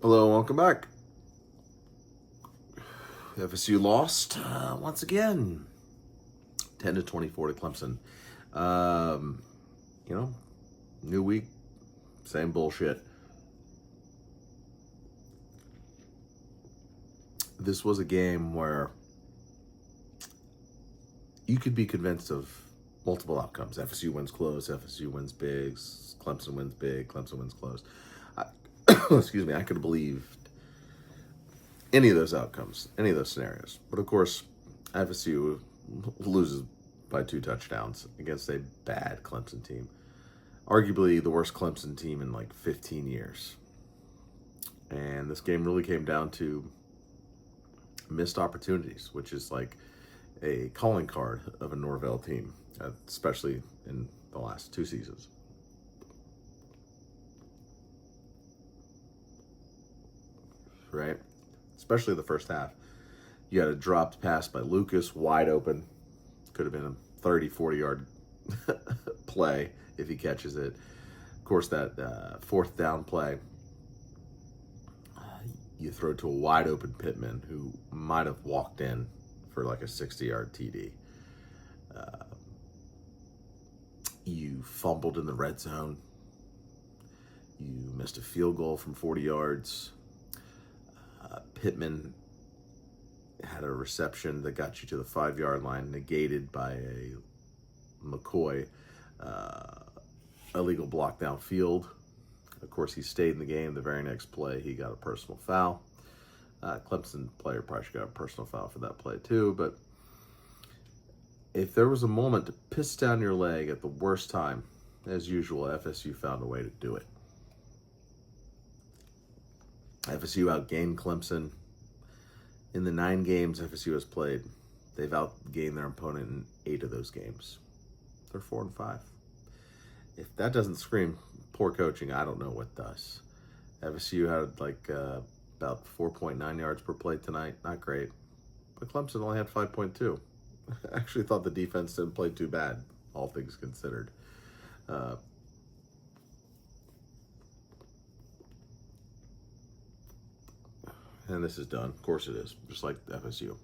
Hello, welcome back. FSU lost once again, 10-24 to Clemson. Um, you know, new week, same bullshit. This was a game where you could be convinced of multiple outcomes. FSU wins close, FSU wins big, Clemson wins big, Clemson wins close. Excuse me, I could have believed any of those outcomes, any of those scenarios. But of course, FSU loses by 2 touchdowns against a bad Clemson team. Arguably the worst Clemson team in like 15 years. And this game really came down to missed opportunities, which is like a calling card of a Norvell team, especially in the last 2 seasons. Right? Especially the first half. You had a dropped pass by Lucas, wide open. Could have been a 30, 40-yard play if he catches it. Of course, that fourth down play, you throw to a wide open Pittman who might have walked in for like a 60-yard TD. You fumbled in the red zone. You missed a field goal from 40 yards. Pittman had a reception that got you to the 5-yard line, negated by a McCoy illegal block downfield. Of course, he stayed in the game. The very next play, he got a personal foul. Clemson player probably should got a personal foul for that play too. But if there was a moment to piss down your leg at the worst time, as usual, FSU found a way to do it. FSU outgained Clemson. In the 9 games FSU has played, they've outgained their opponent in 8 of those games. They're 4-5. If that doesn't scream poor coaching, I don't know what does. FSU had like about 4.9 yards per play tonight. Not great. But Clemson only had 5.2. I actually thought the defense didn't play too bad, all things considered. And this is done. Of course it is, just like FSU.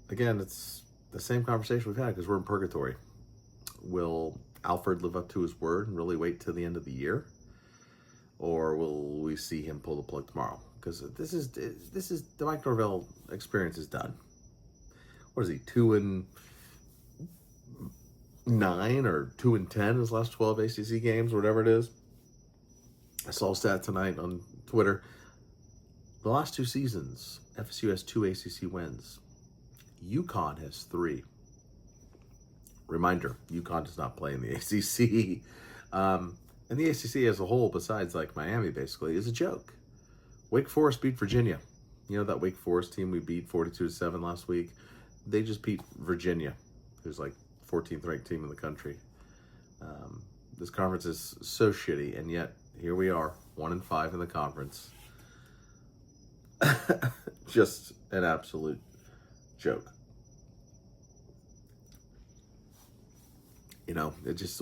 Again, it's the same conversation we've had because we're in purgatory. Will Alfred live up to his word and really wait till the end of the year? Or will we see him pull the plug tomorrow? Because this is the Mike Norvell experience is done. What is he, 2-9 or 2-10 his last 12 ACC games, whatever it is? I saw a stat tonight on Twitter. The last 2 seasons, FSU has 2 ACC wins. UConn has 3. Reminder, UConn does not play in the ACC. And the ACC as a whole, besides like Miami basically, is a joke. Wake Forest beat Virginia. You know that Wake Forest team we beat 42-7 last week? They just beat Virginia, who's like 14th ranked team in the country. This conference is so shitty, and yet here we are, 1-5 in the conference. Just an absolute joke. You know,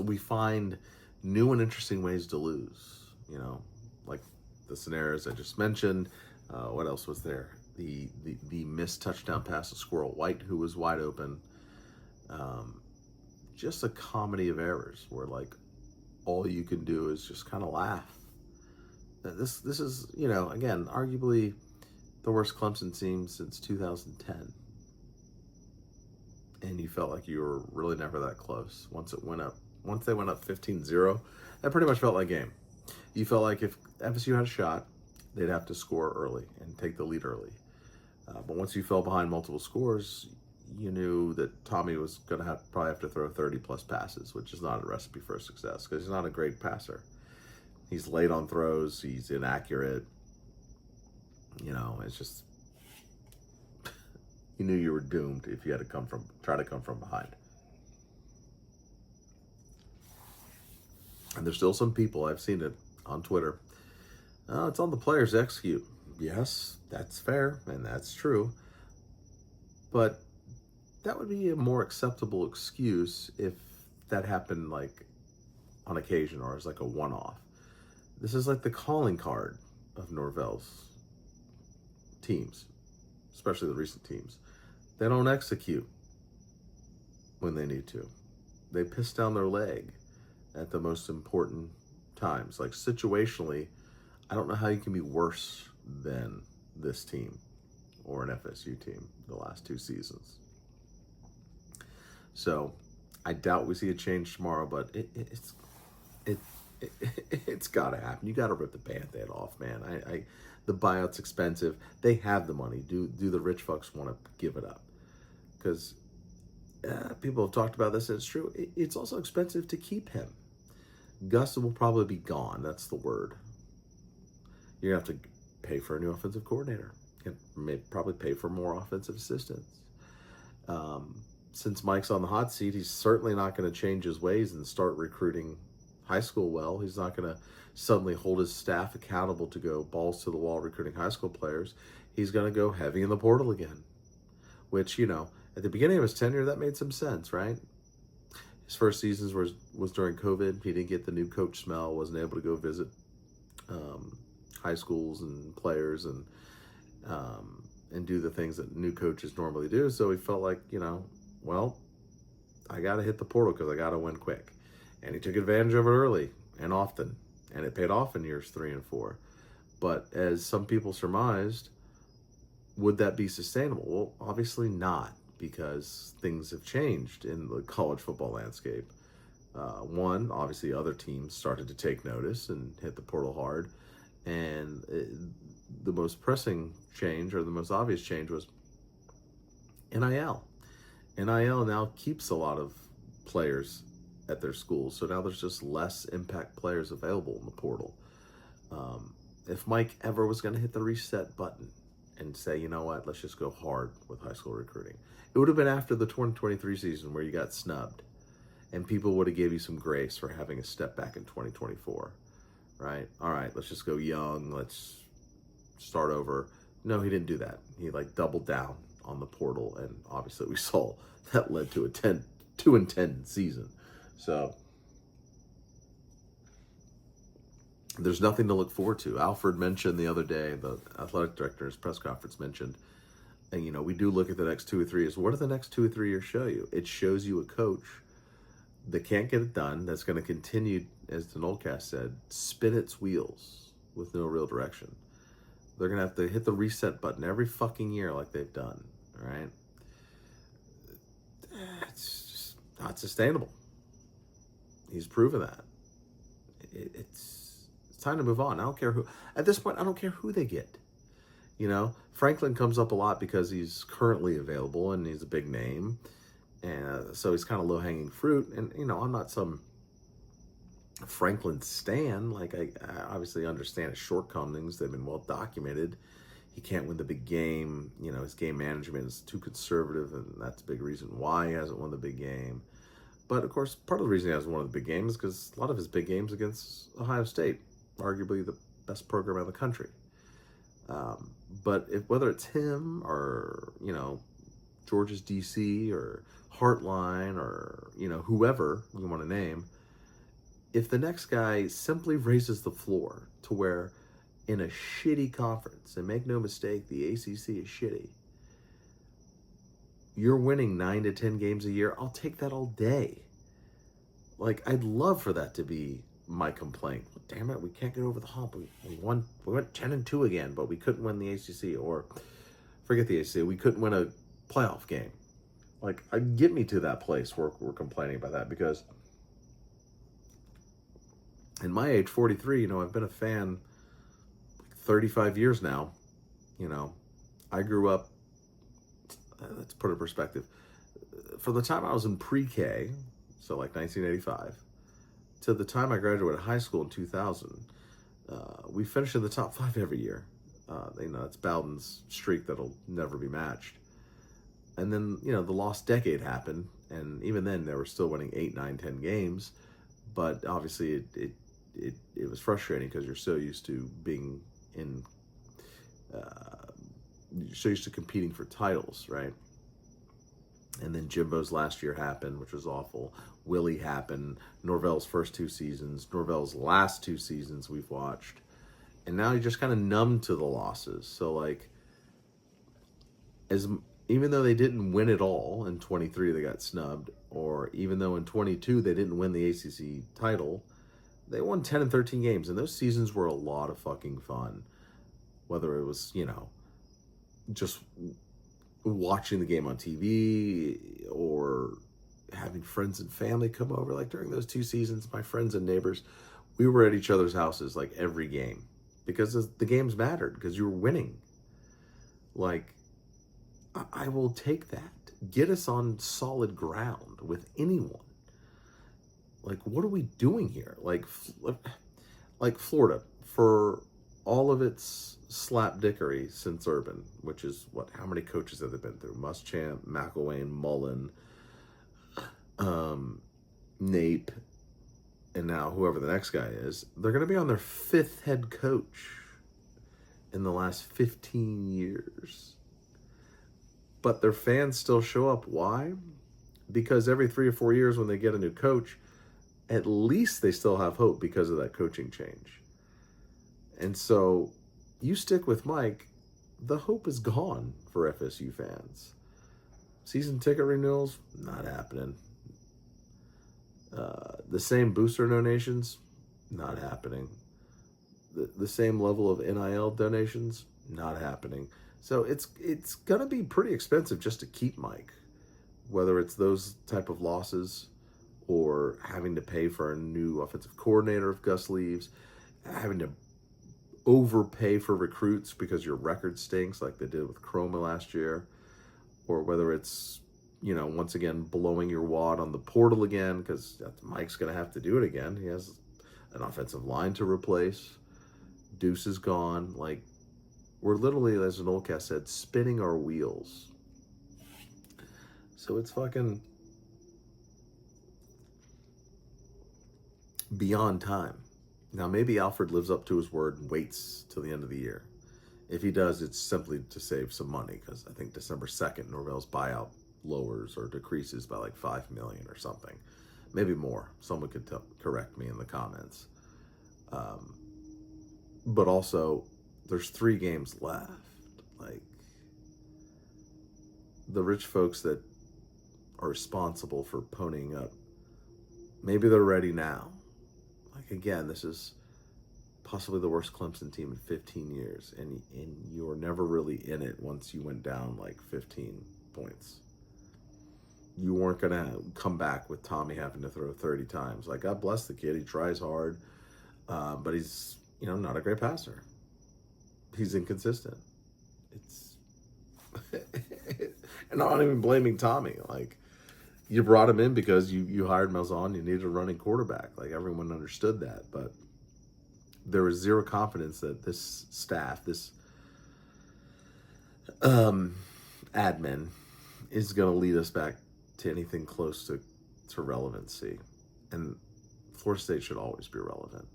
we find new and interesting ways to lose. You know, like the scenarios I just mentioned. What else was there? The missed touchdown pass to Squirrel White, who was wide open. Just a comedy of errors where like all you can do is just kind of laugh. This is, you know, again, arguably the worst Clemson team since 2010. And you felt like you were really never that close. Once they went up 15-0, that pretty much felt like game. You felt like if FSU had a shot, they'd have to score early and take the lead early. But once you fell behind multiple scores, you knew that Tommy was going to probably have to throw 30-plus passes, which is not a recipe for success because he's not a great passer. He's late on throws. He's inaccurate. You know, it's just, you knew you were doomed if you had to try to come from behind. And there's still some people, I've seen it on Twitter, it's on the players to execute. Yes, that's fair, and that's true. But that would be a more acceptable excuse if that happened like on occasion or as like a one-off. This is like the calling card of Norvell's teams, especially the recent teams. They don't execute when they need to. They piss down their leg at the most important times. Like situationally, I don't know how you can be worse than this team or an FSU team the last 2 seasons. So I doubt we see a change tomorrow, but it's got to happen. You got to rip the Band-Aid off, man. The buyout's expensive. They have the money. Do the rich fucks want to give it up? Because people have talked about this, and it's true. It's also expensive to keep him. Gus will probably be gone. That's the word. You're going to have to pay for a new offensive coordinator. You may probably pay for more offensive assistants. Since Mike's on the hot seat, he's certainly not going to change his ways and start recruiting high school well. He's not going to suddenly hold his staff accountable to go balls to the wall recruiting high school players. He's going to go heavy in the portal again, which, you know, at the beginning of his tenure, that made some sense, right? His first seasons was during COVID. He didn't get the new coach smell, wasn't able to go visit high schools and players and do the things that new coaches normally do. So he felt like, you know, well, I got to hit the portal because I got to win quick. And he took advantage of it early and often. And it paid off in years 3 and 4. But as some people surmised, would that be sustainable? Well, obviously not, because things have changed in the college football landscape. One, obviously other teams started to take notice and hit the portal hard. And the most pressing change, or the most obvious change, was NIL. NIL now keeps a lot of players at their schools, so now there's just less impact players available in the portal. If Mike ever was going to hit the reset button and say, you know what, let's just go hard with high school recruiting, it would have been after the 2023 season where you got snubbed, and people would have gave you some grace for having a step back in 2024, right? All right, let's just go young, let's start over. No, he didn't do that. He doubled down on the portal, and obviously we saw that led to a 2-10 season. So there's nothing to look forward to. Alfred mentioned the other day, the athletic director's press conference mentioned, and you know, we do look at the next 2 or 3 years. What do the next 2 or 3 years show you? It shows you a coach that can't get it done, that's going to continue, as the Nolecast said, spin its wheels with no real direction. They're going to have to hit the reset button every fucking year like they've done, right? It's just not sustainable. He's proven that. It's time to move on. I don't care who. At this point, I don't care who they get. You know, Franklin comes up a lot because he's currently available and he's a big name. And so he's kind of low-hanging fruit. And, you know, I'm not some Franklin stan. Like, I obviously understand his shortcomings. They've been well documented. He can't win the big game. You know, his game management is too conservative, and that's a big reason why he hasn't won the big game. But, of course, part of the reason he hasn't won the big game is because a lot of his big games against Ohio State, arguably the best program in the country. But whether it's him or, you know, George's DC or Heartline or, you know, whoever you want to name, if the next guy simply raises the floor to where in a shitty conference, and make no mistake, the ACC is shitty, you're winning 9 to 10 games a year, I'll take that all day. Like, I'd love for that to be my complaint. Damn it, we can't get over the hump. We went 10-2 again, but we couldn't win the ACC, or forget the ACC, we couldn't win a playoff game. Like, get me to that place where we're complaining about that, because in my age, 43, you know, I've been a fan 35 years now. You know, I grew up, let's put it in perspective, from the time I was in pre-K, so like 1985, to the time I graduated high school in 2000, we finished in the top 5 every year. You know, it's Bowden's streak that'll never be matched. And then, you know, the lost decade happened, and even then they were still winning 8, 9, 10 games. But obviously it was frustrating because you're so used to being in, you're so used to competing for titles, right? And then Jimbo's last year happened, which was awful. Willie happened. Norvell's first 2 seasons. Norvell's last 2 seasons we've watched. And now you're just kind of numb to the losses. So, like, as even though they didn't win it all in 23, they got snubbed. Or even though in 22 they didn't win the ACC title, they won 10 and 13 games. And those seasons were a lot of fucking fun. Whether it was, just watching the game on TV or having friends and family come over. Like during those 2 seasons, my friends and neighbors, we were at each other's houses like every game because the games mattered because you were winning. Like, I will take that. Get us on solid ground with anyone. Like, what are we doing here? Like Florida, for all of its slapdickery since Urban, which is how many coaches have they been through? Muschamp, McElwain, Mullen, Nape, and now whoever the next guy is. They're going to be on their 5th head coach in the last 15 years. But their fans still show up. Why? Because every 3 or 4 years when they get a new coach, at least they still have hope because of that coaching change. And so you stick with Mike, the hope is gone for FSU fans. Season ticket renewals, not happening. The same booster donations, not happening. The same level of NIL donations, not happening. So it's going to be pretty expensive just to keep Mike, whether it's those type of losses or having to pay for a new offensive coordinator if Gus leaves, having to overpay for recruits because your record stinks like they did with Chroma last year, or whether it's, once again, blowing your wad on the portal again because Mike's going to have to do it again. He has an offensive line to replace. Deuce is gone. Like, we're literally, as an old cast said, spinning our wheels. So it's fucking beyond time. Now, maybe Alfred lives up to his word and waits till the end of the year. If he does, it's simply to save some money because I think December 2nd, Norvell's buyout lowers or decreases by like $5 million or something. Maybe more. Someone could correct me in the comments. But also, there's 3 games left. Like, the rich folks that are responsible for ponying up, maybe they're ready now. Like, again, this is possibly the worst Clemson team in 15 years, and you were never really in it once you went down like 15 points. You weren't going to come back with Tommy having to throw 30 times. Like, God bless the kid. He tries hard, but he's, not a great passer. He's inconsistent. It's and I'm not even blaming Tommy. Like, you brought him in because you hired Malzahn. You needed a running quarterback. Like, everyone understood that, but there was zero confidence that this staff, this admin, is going to lead us back to anything close to relevancy. And Florida State should always be relevant.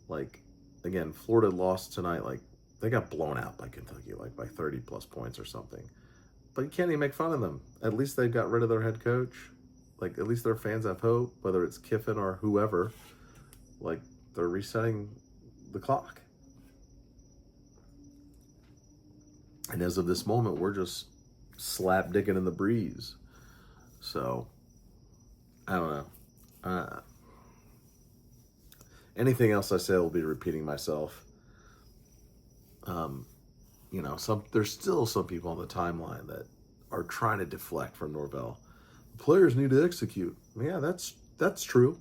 Like, again, Florida lost tonight. Like, they got blown out by Kentucky, like by 30 plus points or something. But you can't even make fun of them. At least they got rid of their head coach. Like, at least their fans have hope, whether it's Kiffin or whoever. Like, they're resetting the clock. And as of this moment, we're just slap dicking in the breeze. So, I don't know. Anything else I say will be repeating myself. There's still some people on the timeline that are trying to deflect from Norvell. Players need to execute. Yeah, that's true.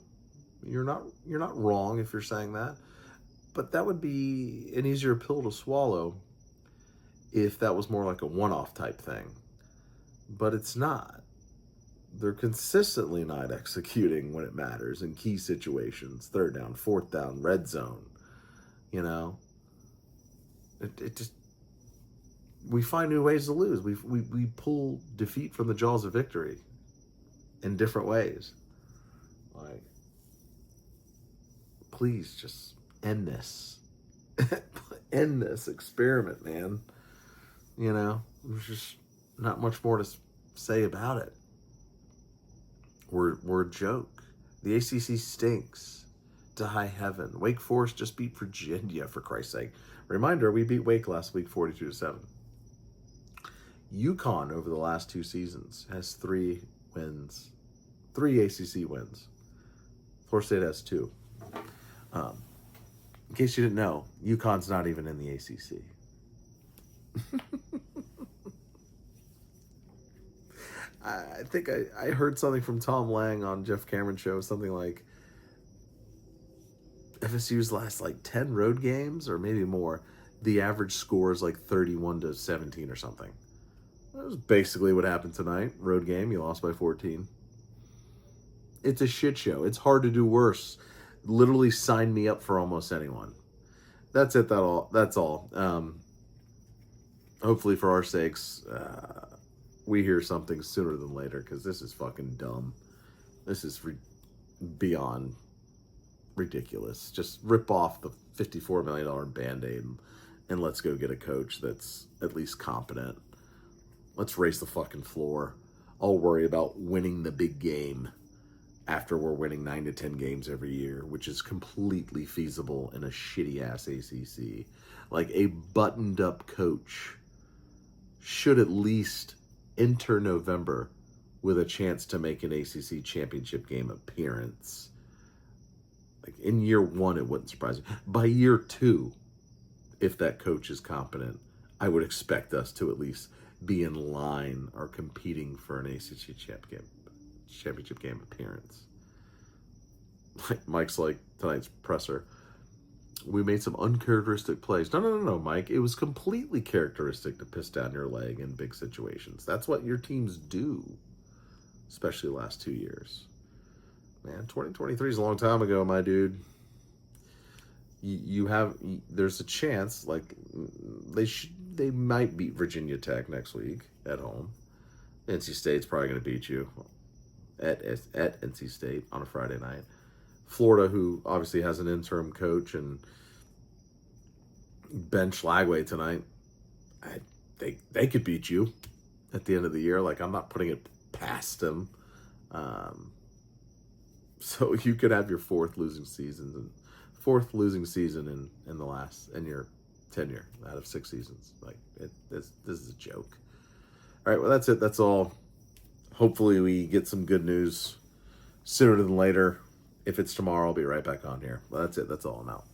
You're not wrong if you're saying that. But that would be an easier pill to swallow if that was more like a one-off type thing. But it's not. They're consistently not executing when it matters in key situations. 3rd down, 4th down, red zone. It just, we find new ways to lose. We pull defeat from the jaws of victory in different ways. Like, please just end this. End this experiment, man. There's just not much more to say about it. we're a joke. The ACC stinks to high heaven. Wake Forest just beat Virginia, for Christ's sake. Reminder, we beat Wake last week 42-7. UConn over the last 2 seasons has 3 wins. 3 ACC wins. Florida State has 2. In case you didn't know, UConn's not even in the ACC. I think I heard something from Tom Lang on Jeff Cameron's show, something like FSU's last 10 road games, or maybe more, the average score is 31-17 or something. That was basically what happened tonight. Road game, you lost by 14. It's a shit show. It's hard to do worse. Literally sign me up for almost anyone. That's it. That's all. Hopefully for our sakes, we hear something sooner than later, because this is fucking dumb. This is beyond ridiculous. Just rip off the $54 million Band-Aid and let's go get a coach that's at least competent. Let's race the fucking floor. I'll worry about winning the big game after we're winning 9 to 10 games every year, which is completely feasible in a shitty-ass ACC. A buttoned-up coach should at least enter November with a chance to make an ACC championship game appearance. In year 1, it wouldn't surprise me. By year 2, if that coach is competent, I would expect us to at least be in line or competing for an ACC championship game appearance. Mike's tonight's presser, we made some uncharacteristic plays. No, Mike. It was completely characteristic to piss down your leg in big situations. That's what your teams do, especially the last 2 years. Man, 2023 is a long time ago, my dude. There's a chance, they might beat Virginia Tech next week at home. NC State's probably going to beat you at NC State on a Friday night. Florida, who obviously has an interim coach and Ben Schlagway tonight, they could beat you at the end of the year. I'm not putting it past them. So you could have your fourth losing season in your tenure out of 6 seasons. This is a joke. All right, well, that's it. That's all. Hopefully we get some good news sooner than later. If it's tomorrow, I'll be right back on here. Well, that's it. That's all. I'm out.